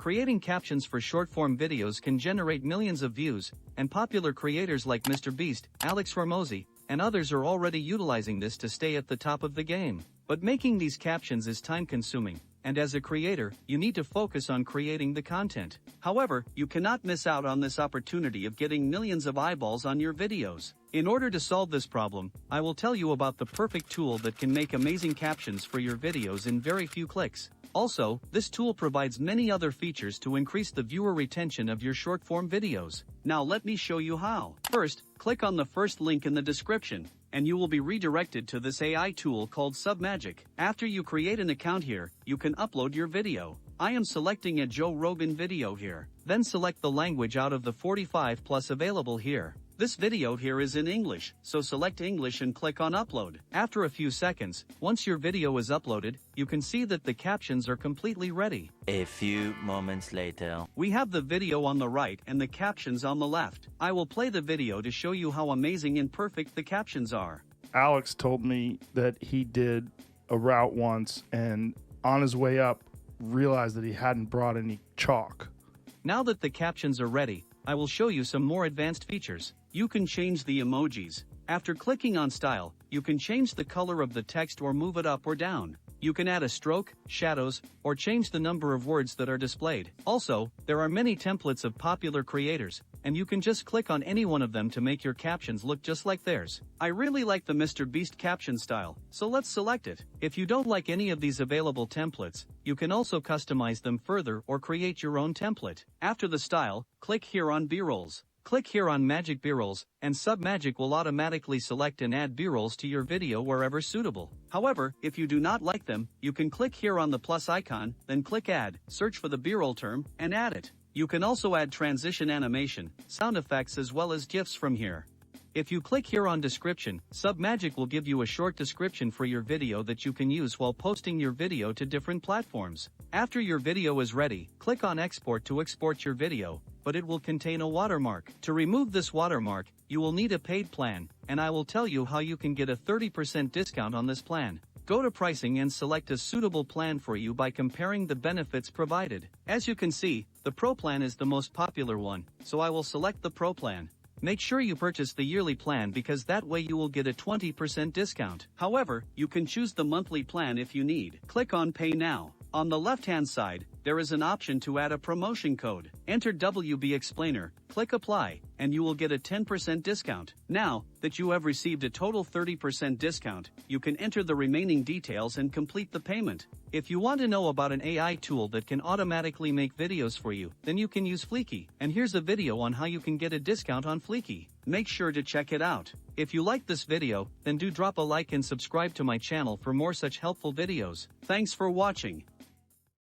Creating captions for short-form videos can generate millions of views, and popular creators like Mr. Beast, Alex Hormozi, and others are already utilizing this to stay at the top of the game. But making these captions is time-consuming, and as a creator, you need to focus on creating the content. However, you cannot miss out on this opportunity of getting millions of eyeballs on your videos. In order to solve this problem, I will tell you about the perfect tool that can make amazing captions for your videos in very few clicks. Also, this tool provides many other features to increase the viewer retention of your short-form videos. Now let me show you how. First, click on the first link in the description, and you will be redirected to this AI tool called Submagic. After you create an account here, you can upload your video. I am selecting a Joe Rogan video here. Then select the language out of the 45+ available here. This video here is in English, so select English and click on Upload. After a few seconds, once your video is uploaded, you can see that the captions are completely ready. A few moments later. We have the video on the right and the captions on the left. I will play the video to show you how amazing and perfect the captions are. Alex told me that he did a route once and on his way up realized that he hadn't brought any chalk. Now that the captions are ready, I will show you some more advanced features. You can change the emojis. After clicking on Style, you can change the color of the text or move it up or down. You can add a stroke, shadows, or change the number of words that are displayed. Also, there are many templates of popular creators, and you can just click on any one of them to make your captions look just like theirs. I really like the Mr. Beast caption style, so let's select it. If you don't like any of these available templates, you can also customize them further or create your own template. After the style, click here on B-rolls. Click here on Magic B-rolls, and Submagic will automatically select and add B-rolls to your video wherever suitable. However, if you do not like them, you can click here on the plus icon, then click Add, search for the B-roll term, and add it. You can also add transition animation, sound effects as well as GIFs from here. If you click here on Description, Submagic will give you a short description for your video that you can use while posting your video to different platforms. After your video is ready, click on Export to export your video, but it will contain a watermark. To remove this watermark, you will need a paid plan, and I will tell you how you can get a 30% discount on this plan. Go to pricing and select a suitable plan for you by comparing the benefits provided. As you can see, the Pro plan is the most popular one, so I will select the Pro plan. Make sure you purchase the yearly plan because that way you will get a 20% discount. However, you can choose the monthly plan if you need. Click on Pay Now. On the left-hand side, there is an option to add a promotion code. Enter WB Explainer, click Apply, and you will get a 10% discount. Now that you have received a total 30% discount, you can enter the remaining details and complete the payment. If you want to know about an AI tool that can automatically make videos for you, then you can use Fleeky. And here's a video on how you can get a discount on Fleeky. Make sure to check it out. If you like this video, then do drop a like and subscribe to my channel for more such helpful videos. Thanks for watching.